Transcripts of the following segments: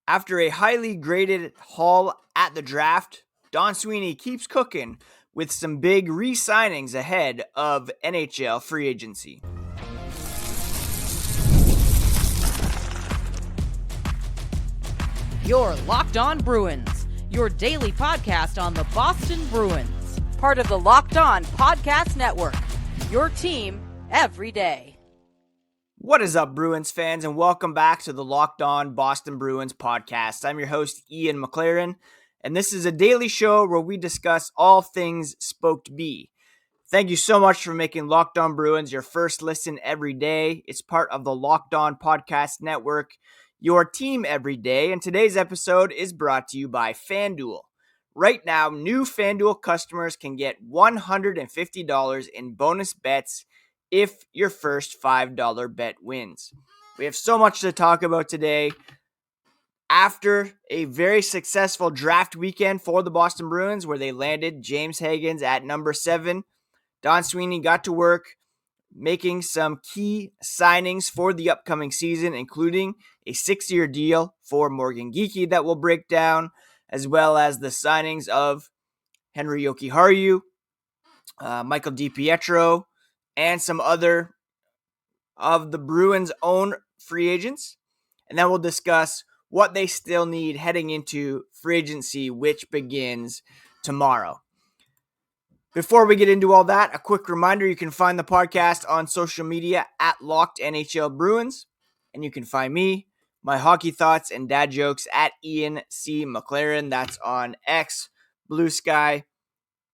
After a highly graded haul at the draft, Don Sweeney keeps cooking with some big re-signings ahead of NHL free agency. You're Locked On Bruins, your daily podcast on the Boston Bruins, part of the Locked On Podcast Network, your team every day. What is up, Bruins fans, and welcome back to the Locked On Boston Bruins podcast. I'm your host, Ian McLaren, and this is a daily show where we discuss all things Spoked B. Thank you so much for making Locked On Bruins your first listen every day. It's part of the Locked On Podcast Network, your team every day, and today's episode is brought to you by FanDuel. Right now, new FanDuel customers can get $150 in bonus bets if your first $5 bet wins. We have so much to talk about today. After a very successful draft weekend for the Boston Bruins, where they landed James Higgins at number 7, Don Sweeney got to work making some key signings for the upcoming season, including a 6-year deal for Morgan Geekie that we'll break down, as well as the signings of Henri Jokiharju, Michael DiPietro, and some other of the Bruins' own free agents. And then we'll discuss what they still need heading into free agency, which begins tomorrow. Before we get into all that, a quick reminder, you can find the podcast on social media at Locked NHL Bruins. And you can find me, my hockey thoughts and dad jokes at Ian C. McLaren. That's on X, Blue Sky,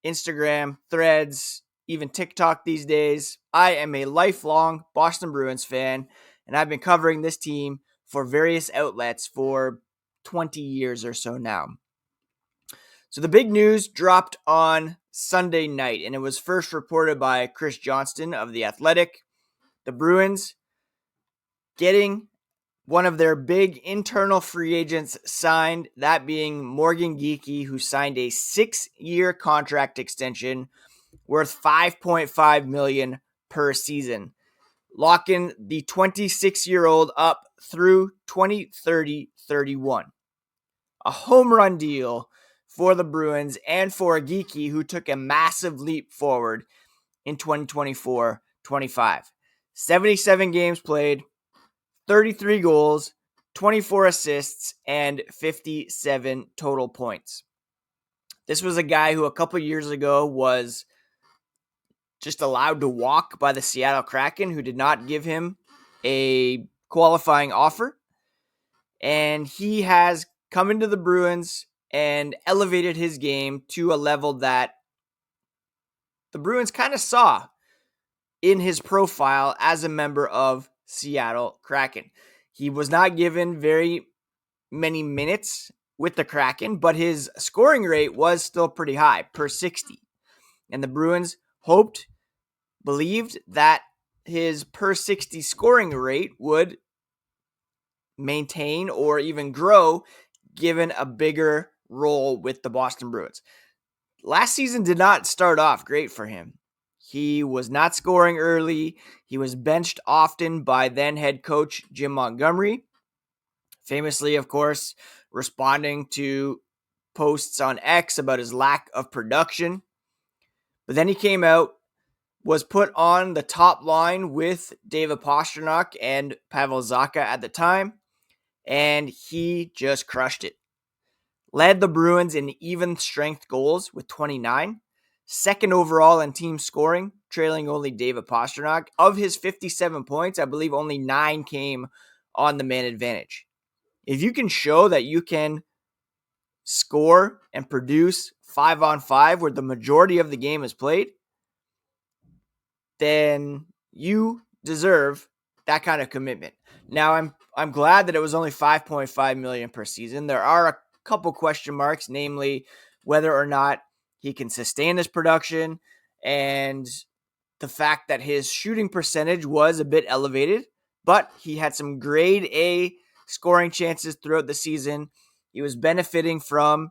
Instagram, Threads, even TikTok these days. I am a lifelong Boston Bruins fan, and I've been covering this team for various outlets for 20 years or so now. So the big news dropped on Sunday night, and it was first reported by Chris Johnston of The Athletic. The Bruins getting one of their big internal free agents signed, that being Morgan Geekie, who signed a 6-year contract extension worth $5.5 million per season, locking the 26-year-old up through 2030-31. A home run deal for the Bruins and for Geekie, who took a massive leap forward in 2024-25. 77 games played, 33 goals, 24 assists, and 57 total points. This was a guy who a couple years ago was just allowed to walk by the Seattle Kraken, who did not give him a qualifying offer. And he has come into the Bruins and elevated his game to a level that the Bruins kind of saw in his profile as a member of Seattle Kraken. He was not given very many minutes with the Kraken, but his scoring rate was still pretty high, per 60. And the Bruins believed that his per 60 scoring rate would maintain or even grow given a bigger role with the Boston Bruins. Last season did not start off great for him. He was not scoring early. He was benched often by then head coach Jim Montgomery, famously, of course, responding to posts on X about his lack of production. But then he came out, was put on the top line with David Pastrnak and Pavel Zacha at the time, and he just crushed it. Led the Bruins in even strength goals with 29, second overall in team scoring, trailing only David Pastrnak. Of his 57 points, I believe only 9 came on the man advantage. If you can show that you can score and produce 5-on-5 where the majority of the game is played, then you deserve that kind of commitment. Now, I'm glad that it was only $5.5 million per season. There are a couple question marks, namely whether or not he can sustain this production and the fact that his shooting percentage was a bit elevated, but he had some grade A scoring chances throughout the season. He was benefiting from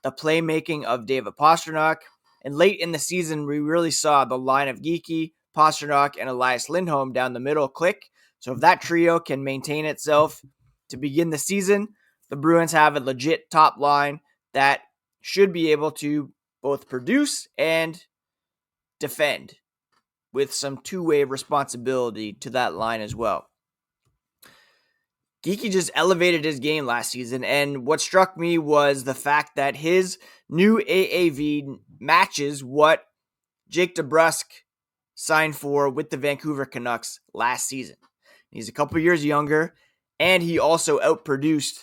the playmaking of David Pastrnak. And late in the season, we really saw the line of Geekie, Pastrnak, and Elias Lindholm down the middle click. So if that trio can maintain itself to begin the season, the Bruins have a legit top line that should be able to both produce and defend with some two-way responsibility to that line as well. Geekie just elevated his game last season, and what struck me was the fact that his new AAV matches what Jake DeBrusk signed for with the Vancouver Canucks last season. He's a couple years younger, and he also outproduced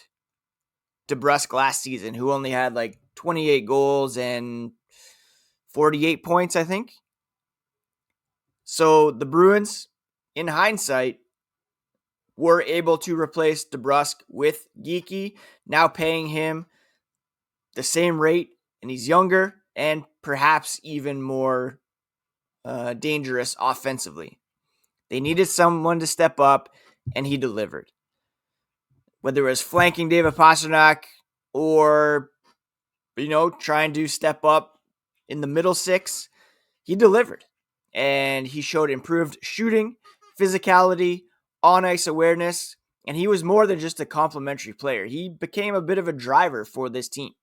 DeBrusk last season, who only had like 28 goals and 48 points, I think. So the Bruins, in hindsight, were able to replace DeBrusk with Geekie, now paying him the same rate, and he's younger and perhaps even more dangerous offensively. They needed someone to step up, and he delivered. Whether it was flanking David Pastrnak or, trying to step up in the middle six, he delivered. And he showed improved shooting, physicality, on-ice awareness, and he was more than just a complimentary player. He became a bit of a driver for this team.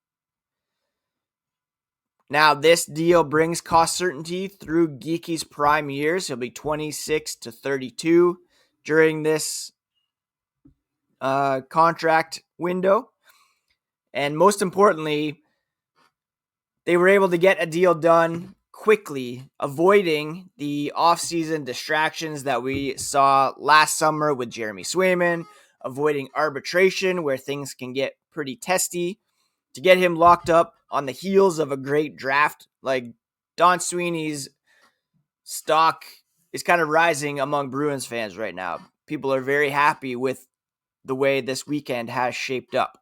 Now, this deal brings cost certainty through Geekie's prime years. He'll be 26 to 32 during this contract window. And most importantly, they were able to get a deal done quickly, avoiding the offseason distractions that we saw last summer with Jeremy Swayman, avoiding arbitration where things can get pretty testy, to get him locked up on the heels of a great draft. Like, Don Sweeney's stock is kind of rising among Bruins fans right now. People are very happy with the way this weekend has shaped up.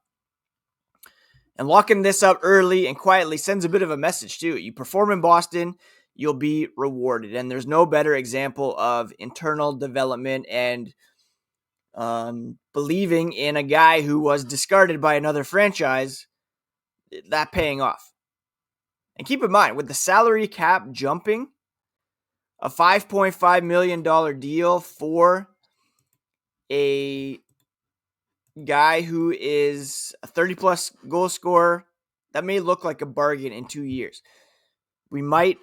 And locking this up early and quietly sends a bit of a message too. You perform in Boston, you'll be rewarded. And there's no better example of internal development and believing in a guy who was discarded by another franchise, that paying off. And keep in mind, with the salary cap jumping, a $5.5 million deal for a guy who is a 30-plus goal scorer, that may look like a bargain in 2 years. We might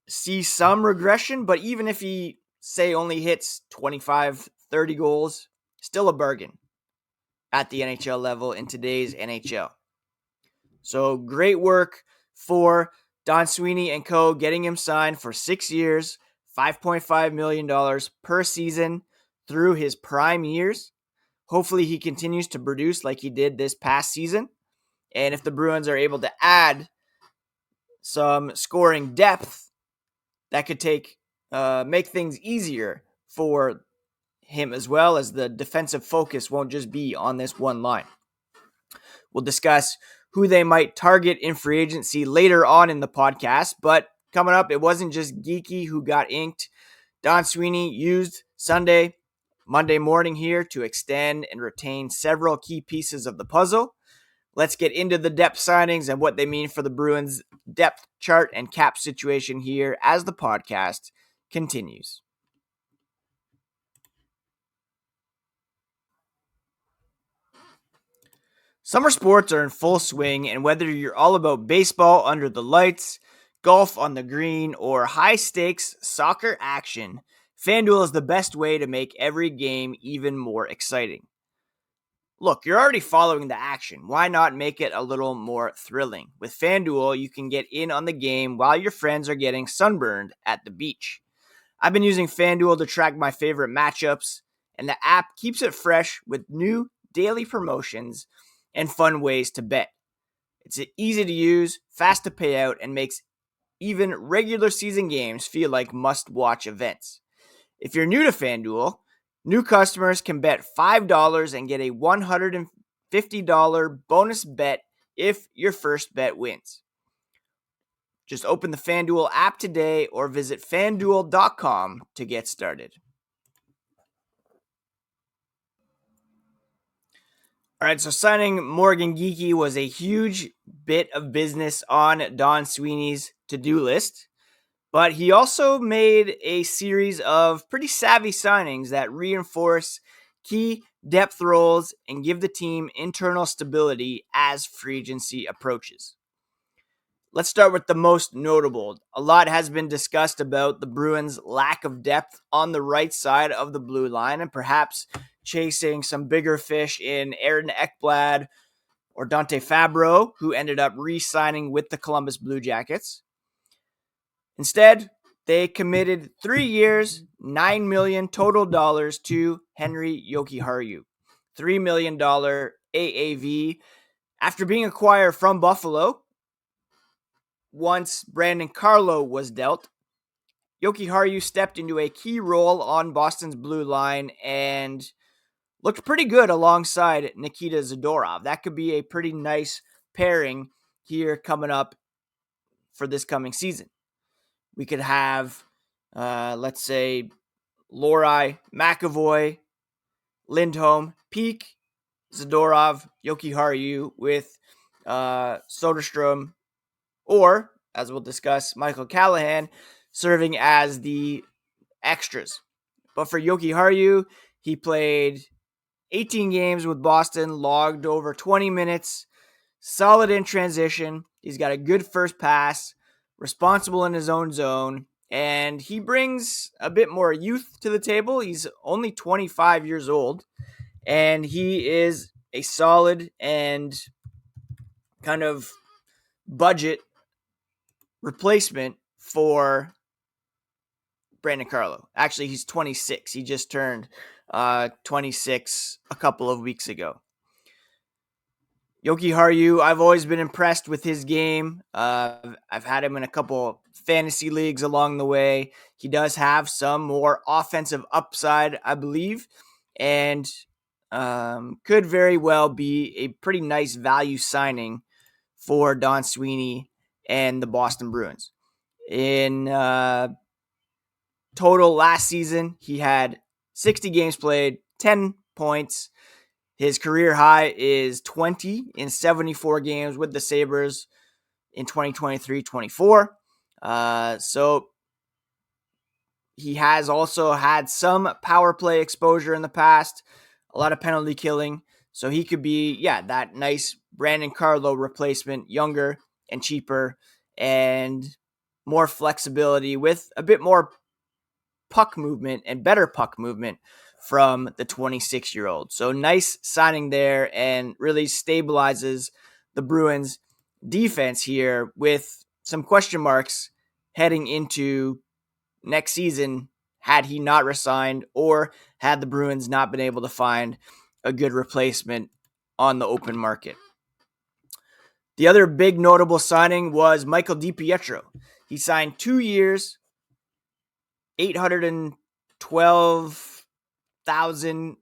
see some regression, but even if he, say, only hits 25, 30 goals, still a bargain at the NHL level in today's NHL. So great work for Don Sweeney and co. getting him signed for 6 years, $5.5 million per season through his prime years. Hopefully he continues to produce like he did this past season. And if the Bruins are able to add some scoring depth, that could make things easier for him, as well as the defensive focus won't just be on this one line. We'll discuss who they might target in free agency later on in the podcast, but coming up, it wasn't just Geekie who got inked. Don Sweeney used Monday morning here to extend and retain several key pieces of the puzzle. Let's get into the depth signings and what they mean for the Bruins' depth chart and cap situation here as the podcast continues. Summer sports are in full swing, and whether you're all about baseball under the lights, golf on the green, or high-stakes soccer action, FanDuel is the best way to make every game even more exciting. Look, you're already following the action. Why not make it a little more thrilling? With FanDuel, you can get in on the game while your friends are getting sunburned at the beach. I've been using FanDuel to track my favorite matchups, and the app keeps it fresh with new daily promotions and fun ways to bet. It's easy to use, fast to pay out, and makes even regular season games feel like must-watch events. If you're new to FanDuel, new customers can bet $5 and get a $150 bonus bet if your first bet wins. Just open the FanDuel app today or visit FanDuel.com to get started. All right, so signing Morgan Geekie was a huge bit of business on Don Sweeney's to-do list, but he also made a series of pretty savvy signings that reinforce key depth roles and give the team internal stability as free agency approaches. Let's start with the most notable. A lot has been discussed about the Bruins' lack of depth on the right side of the blue line and perhaps chasing some bigger fish in Aaron Ekblad or Dante Fabro, who ended up re-signing with the Columbus Blue Jackets. Instead, they committed 3 years, $9 million total dollars to Henri Jokiharju, $3 million AAV. After being acquired from Buffalo, once Brandon Carlo was dealt, Jokiharju stepped into a key role on Boston's blue line and looked pretty good alongside Nikita Zadorov. That could be a pretty nice pairing here coming up for this coming season. We could have, let's say, Lori, McAvoy, Lindholm, Peak, Zadorov, Jokiharju with Soderstrom, or, as we'll discuss, Michael Callahan serving as the extras. But for Jokiharju, he played 18 games with Boston, logged over 20 minutes, solid in transition. He's got a good first pass, responsible in his own zone, and he brings a bit more youth to the table. He's only 25 years old, and he is a solid and kind of budget replacement for Brandon Carlo. Actually, he's 26. He just turned 26 a couple of weeks ago. Jokiharju, I've always been impressed with his game. I've had him in a couple fantasy leagues along the way. He does have some more offensive upside, I believe, and could very well be a pretty nice value signing for Don Sweeney and the Boston Bruins. In total last season, he had 60 games played, 10 points. His career high is 20 in 74 games with the Sabres in 2023-24. So he has also had some power play exposure in the past, a lot of penalty killing. So he could be, that nice Brandon Carlo replacement, younger and cheaper and more flexibility with a bit more puck movement and better puck movement from the 26-year-old. So nice signing there and really stabilizes the Bruins defense here with some question marks heading into next season had he not resigned or had the Bruins not been able to find a good replacement on the open market. The other big notable signing was Michael DiPietro. He signed 2 years, $812,000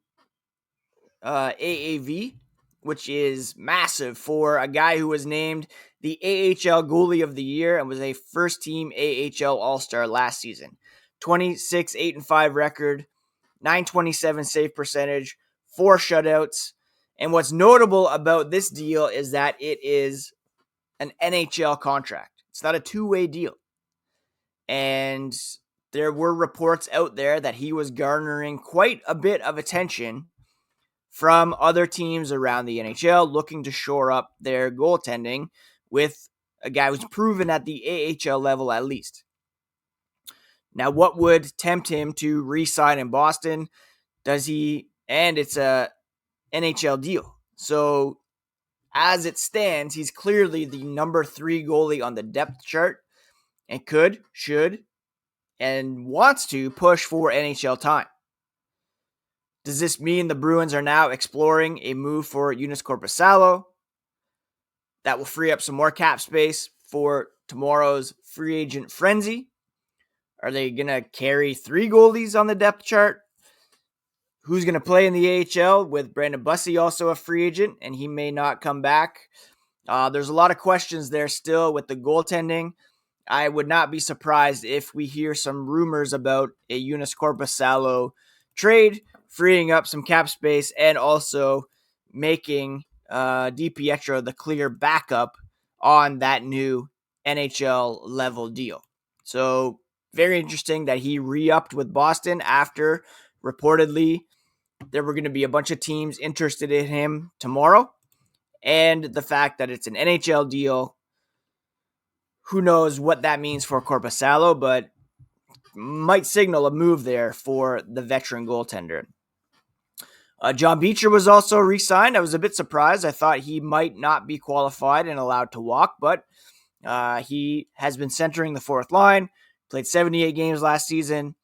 AAV, which is massive for a guy who was named the AHL Goalie of the Year and was a first-team AHL All-Star last season. 26-8-5 record, .927 save percentage, 4 shutouts. And what's notable about this deal is that it is an NHL contract. It's not a two-way deal. And there were reports out there that he was garnering quite a bit of attention from other teams around the NHL looking to shore up their goaltending with a guy who's proven at the AHL level at least. Now, what would tempt him to re-sign in Boston? Does he? And it's a NHL deal. So as it stands, he's clearly the number 3 goalie on the depth chart and could, should, and wants to push for NHL time. Does this mean the Bruins are now exploring a move for Joonas Korpisalo that will free up some more cap space for tomorrow's free agent frenzy? Are they going to carry 3 goalies on the depth chart? Who's going to play in the AHL with Brandon Bussey also a free agent and he may not come back? There's a lot of questions there still with the goaltending. I would not be surprised if we hear some rumors about a Joonas Korpisalo trade, freeing up some cap space and also making DiPietro the clear backup on that new NHL level deal. So very interesting that he re-upped with Boston after reportedly there were going to be a bunch of teams interested in him tomorrow, and the fact that it's an NHL deal. Who knows what that means for Korpisalo, but might signal a move there for the veteran goaltender. John Beecher was also re-signed. I was a bit surprised. I thought he might not be qualified and allowed to walk, but he has been centering the fourth line, played 78 games last season,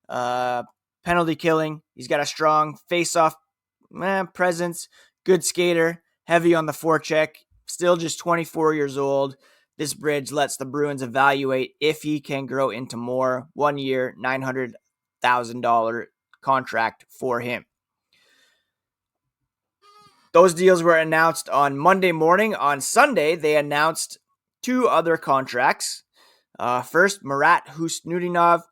penalty killing. He's got a strong face-off presence, good skater, heavy on the forecheck, still just 24 years old. This bridge lets the Bruins evaluate if he can grow into more. 1 year, $900,000 contract for him. Those deals were announced on Monday morning. On Sunday, they announced two other contracts. First, Marat Husnudinov,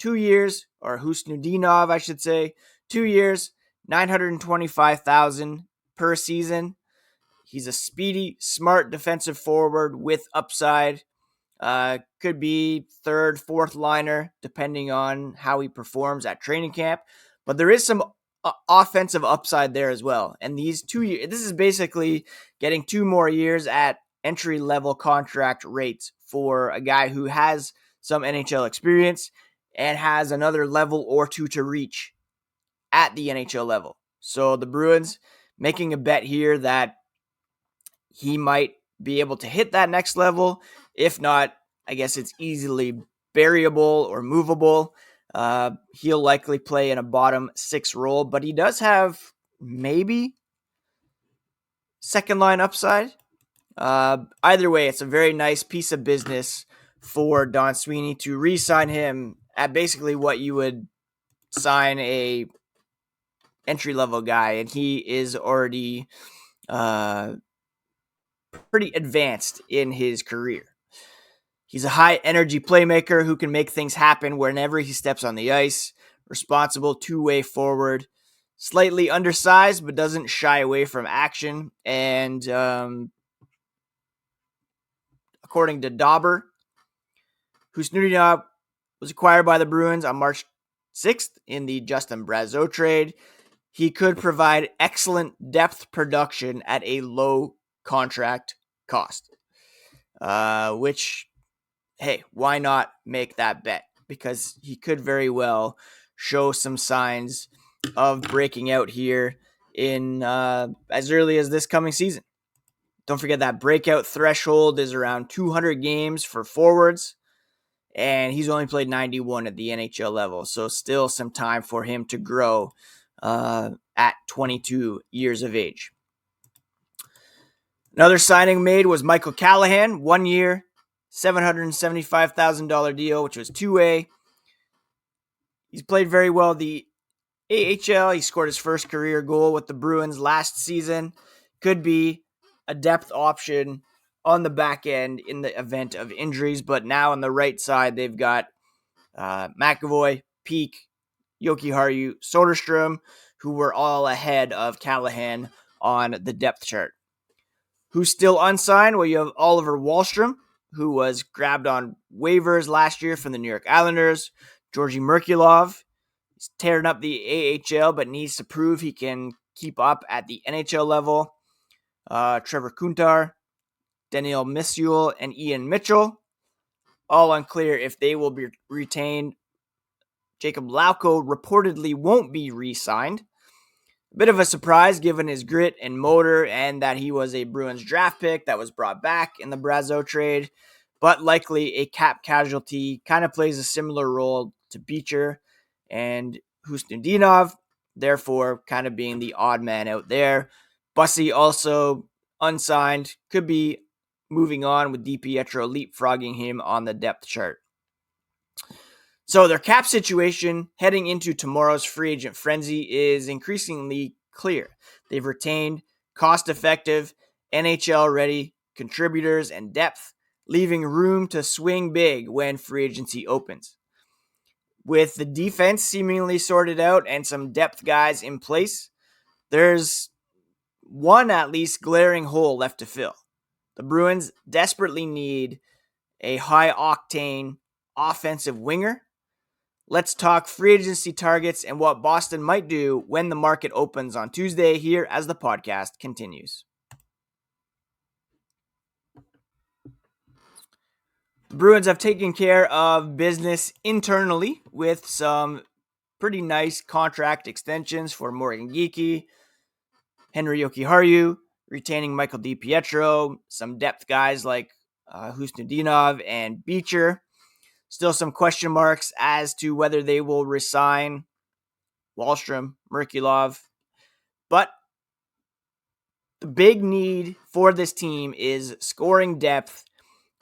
2 years, or Husnudinov, I should say, 2 years, $925,000 per season. He's a speedy, smart defensive forward with upside. Could be third, fourth liner, depending on how he performs at training camp. But there is some offensive upside there as well. And these 2 years, this is basically getting 2 more years at entry-level contract rates for a guy who has some NHL experience and has another level or two to reach at the NHL level. So the Bruins making a bet here that he might be able to hit that next level. If not, I guess it's easily variable or movable. He'll likely play in a bottom 6 role, but he does have maybe second line upside. Either way, it's a very nice piece of business for Don Sweeney to re-sign him at basically what you would sign a entry-level guy, and he is already pretty advanced in his career. He's a high-energy playmaker who can make things happen whenever he steps on the ice. Responsible, two-way forward. Slightly undersized, but doesn't shy away from action. And according to Dauber, Husnudinov was acquired by the Bruins on March 6th in the Justin Brazeau trade. He could provide excellent depth production at a low contract cost, which, hey, why not make that bet? Because he could very well show some signs of breaking out here in as early as this coming season. Don't forget that breakout threshold is around 200 games for forwards, and he's only played 91 at the NHL level, so still some time for him to grow at 22 years of age. Another signing made was Michael Callahan, 1 year, $775,000 deal, which was 2A. He's played very well the AHL. He scored his first career goal with the Bruins last season. Could be a depth option on the back end in the event of injuries, but now on the right side, they've got McAvoy, Peak, Jokiharju, Soderstrom, who were all ahead of Callahan on the depth chart. Who's still unsigned? Well, you have Oliver Wahlstrom, who was grabbed on waivers last year from the New York Islanders. Georgi Merkulov, he's tearing up the AHL, but needs to prove he can keep up at the NHL level. Trevor Kuntar, Daniel Misiul, and Ian Mitchell. All unclear if they will be retained. Jakub Lauko reportedly won't be re-signed. A bit of a surprise given his grit and motor and that he was a Bruins draft pick that was brought back in the Brazeau trade, but likely a cap casualty. Kind of plays a similar role to Beecher and Husnudinov, therefore kind of being the odd man out there. Bussy also unsigned, could be moving on with DiPietro leapfrogging him on the depth chart. So their cap situation heading into tomorrow's free agent frenzy is increasingly clear. They've retained cost-effective, NHL-ready contributors and depth, leaving room to swing big when free agency opens. With the defense seemingly sorted out and some depth guys in place, there's one at least glaring hole left to fill. The Bruins desperately need a high-octane offensive winger. let's talk free agency targets and what Boston might do when the market opens on Tuesday here as the podcast continues. The Bruins have taken care of business internally with some pretty nice contract extensions for Morgan Geekie, Henri Jokiharju, retaining Michael DiPietro, some depth guys like Husnudinov and Beecher. Still some question marks as to whether they will resign Wahlstrom, Merkulov. But the big need for this team is scoring depth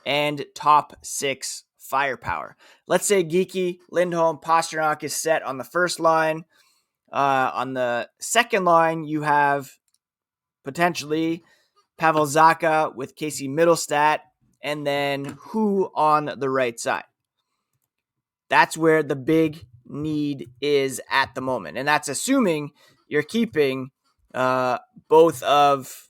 and top six firepower. Let's say Geekie, Lindholm, Pastrnak is set on the first line. On the second line, you have potentially Pavel Zacha with Casey Middlestat, and then who on the right side? That's where the big need is at the moment. And that's assuming you're keeping both of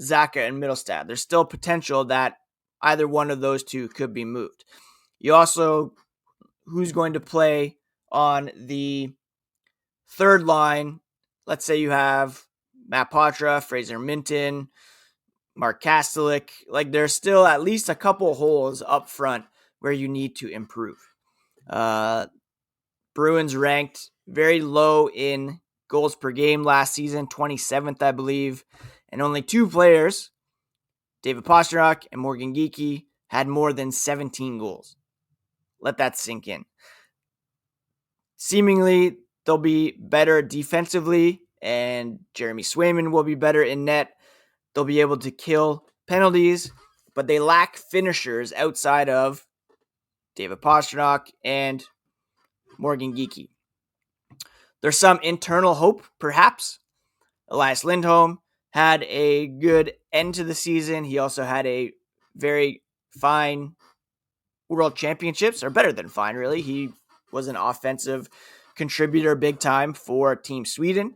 Zacha and Middlestat. There's still potential that either one of those two could be moved. You also, who's going to play on the third line? Let's say you have Matt Poitras, Fraser Minton, Mark Kastelik. Like, there's still at least a couple holes up front where you need to improve. Bruins ranked very low in goals per game last season, 27th, I believe. And only two players, David Pastrnak and Morgan Geekie, had more than 17 goals. Let that sink in. Seemingly, they'll be better defensively, and Jeremy Swayman will be better in net. They'll be able to kill penalties, but they lack finishers outside of David Pastrnak and Morgan Geekie. There's some internal hope, perhaps. Elias Lindholm had a good end to the season. He also had a very fine World Championships, or better than fine, really. He was an offensive contributor big time for Team Sweden.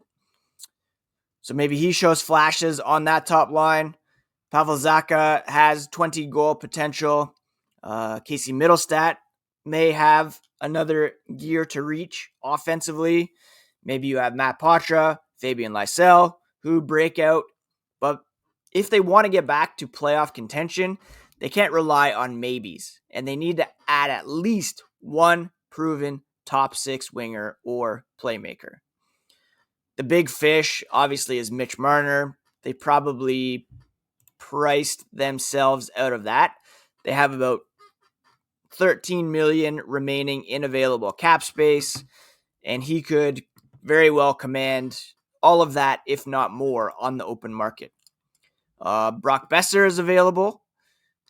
So maybe he shows flashes on that top line. Pavel Zacha has 20 goal potential. Casey Middlestat may have another gear to reach offensively. Maybe you have Matt Poitras, Fabian Lysell, who break out. But if they want to get back to playoff contention, they can't rely on maybes. And they need to add at least one proven top six winger or playmaker. The big fish, obviously, is Mitch Marner. They probably priced themselves out of that. They have about $13 million remaining in available cap space, and he could very well command all of that, if not more, on the open market. Brock Boeser is available.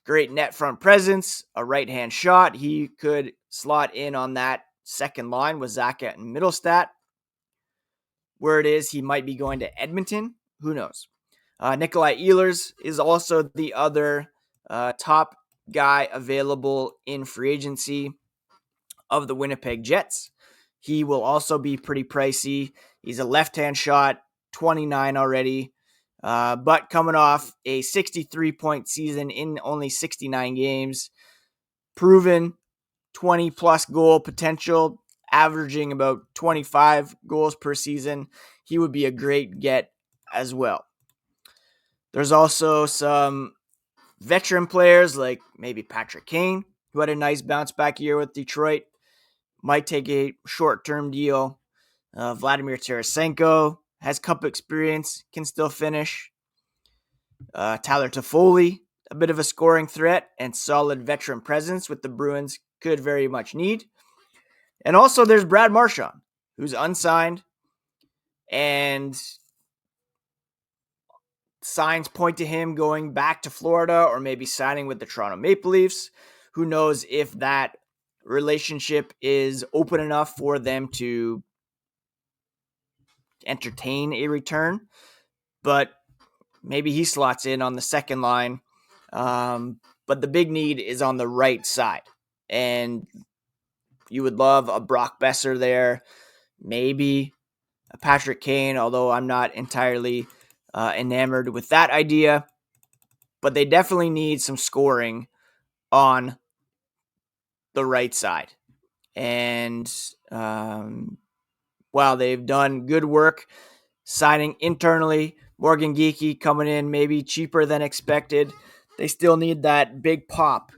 Great net front presence, a right-hand shot. He could slot in on that second line with Zacha and Middlestat. Word is he might be going to Edmonton. Who knows? Nikolai Ehlers is also the other top guy available in free agency of the Winnipeg Jets. He will also be pretty pricey. He's a left-hand shot, 29 already, but coming off a 63-point season in only 69 games, proven 20-plus goal potential, averaging about 25 goals per season. He would be a great get as well. There's also some veteran players like maybe Patrick Kane, who had a nice bounce-back year with Detroit. Might take a short-term deal. Vladimir Tarasenko has cup experience, can still finish. Tyler Toffoli, a bit of a scoring threat and solid veteran presence with the Bruins could very much need. And also there's Brad Marchand, who's unsigned, and signs point to him going back to Florida or maybe signing with the Toronto Maple Leafs. Who knows if that relationship is open enough for them to entertain a return, but maybe he slots in on the second line. But the big need is on the right side, and you would love a Brock Boeser there, maybe a Patrick Kane, although I'm not entirely enamored with that idea. But they definitely need some scoring on the right side. And while they've done good work signing internally, Morgan Geekie coming in maybe cheaper than expected, they still need that big pop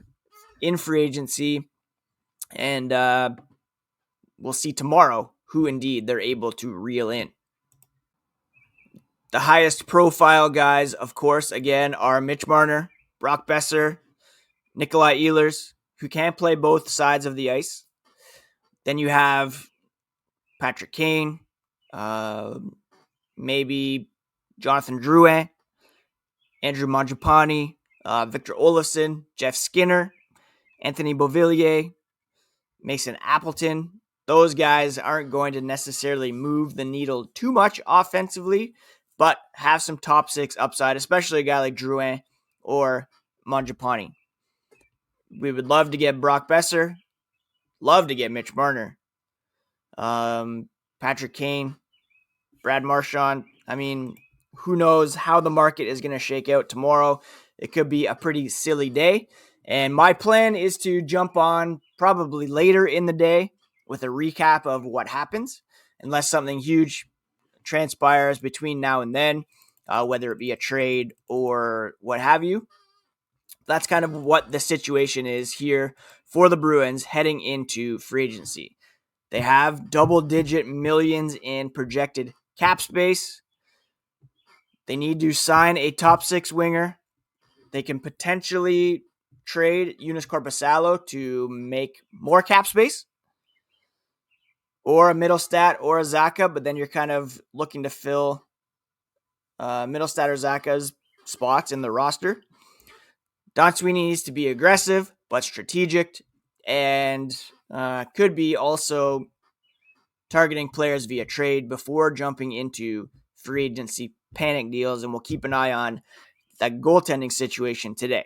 in free agency. And we'll see tomorrow who indeed they're able to reel in. The highest profile guys, of course, again, are Mitch Marner, Brock Boeser, Nikolai Ehlers, who can play both sides of the ice. Then you have Patrick Kane, maybe Jonathan Drouin, Andrew Mangiapane, Victor Olofsson, Jeff Skinner, Anthony Beauvillier, Mason Appleton. Those guys aren't going to necessarily move the needle too much offensively, but have some top six upside, especially a guy like Drouin or Mangiapane. We would love to get Brock Boeser, love to get Mitch Marner, Patrick Kane, Brad Marchand. I mean, who knows how the market is going to shake out tomorrow. It could be a pretty silly day. And my plan is to jump on probably later in the day with a recap of what happens, unless something huge transpires between now and then, whether it be a trade or what have you. That's kind of what the situation is here for the Bruins heading into free agency. They have double-digit millions in projected cap space. They need to sign a top six winger. They can potentially trade Joonas Korpisalo to make more cap space, or a Middlestat or a Zaka, but then you're kind of looking to fill Middlestat or Zaka's spots in the roster. Don Sweeney needs to be aggressive but strategic, and could be also targeting players via trade before jumping into free agency panic deals, and we'll keep an eye on that goaltending situation today.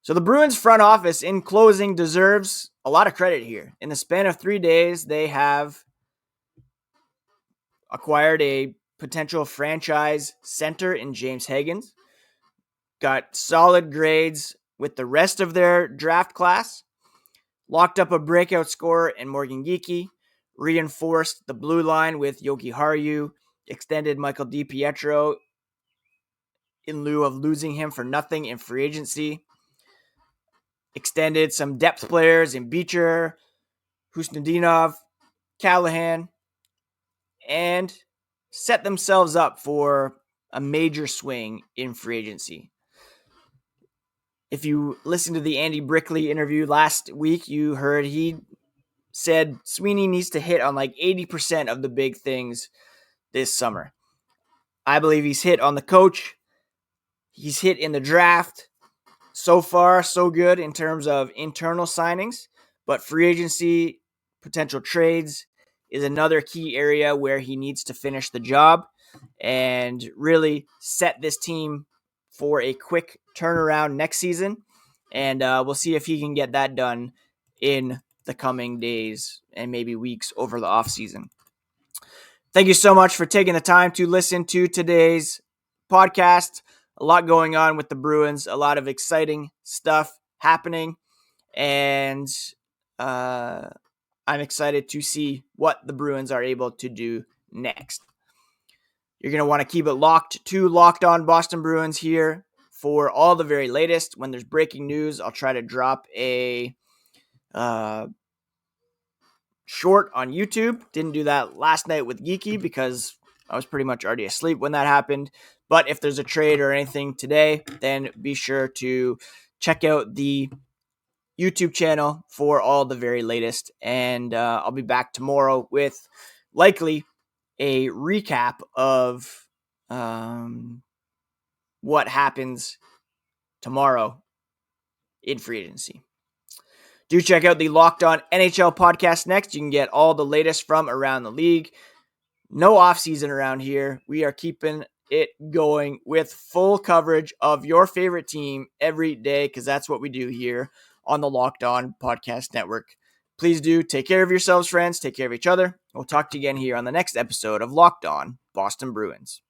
So the Bruins front office, in closing, deserves a lot of credit here. In the span of 3 days, they have acquired a potential franchise center in James Higgins, got solid grades with the rest of their draft class, locked up a breakout scorer in Morgan Geekie, reinforced the blue line with Jokiharju, extended Michael DiPietro in lieu of losing him for nothing in free agency, extended some depth players in Beecher, Husnudinov, Callahan, and set themselves up for a major swing in free agency. If you listened to the Andy Brickley interview last week, you heard he said Sweeney needs to hit on like 80% of the big things this summer. I believe he's hit on the coach. He's hit in the draft. So far, so good in terms of internal signings, but free agency, potential trades is another key area where he needs to finish the job and really set this team for a quick turnaround next season. And we'll see if he can get that done in the coming days and maybe weeks over the offseason. Thank you so much for taking the time to listen to today's podcast. A lot going on with the Bruins, a lot of exciting stuff happening, and I'm excited to see what the Bruins are able to do next. You're going to want to keep it locked to Locked On Boston Bruins here for all the very latest. When there's breaking news, I'll try to drop a short on YouTube. Didn't do that last night with Geekie because I was pretty much already asleep when that happened. But if there's a trade or anything today, then be sure to check out the YouTube channel for all the very latest. And I'll be back tomorrow with likely a recap of what happens tomorrow in free agency. Do check out the Locked On NHL podcast next. You can get all the latest from around the league. No offseason around here. We are keeping it going with full coverage of your favorite team every day because that's what we do here on the Locked On Podcast Network. Please do take care of yourselves, friends. Take care of each other. We'll talk to you again here on the next episode of Locked On Boston Bruins.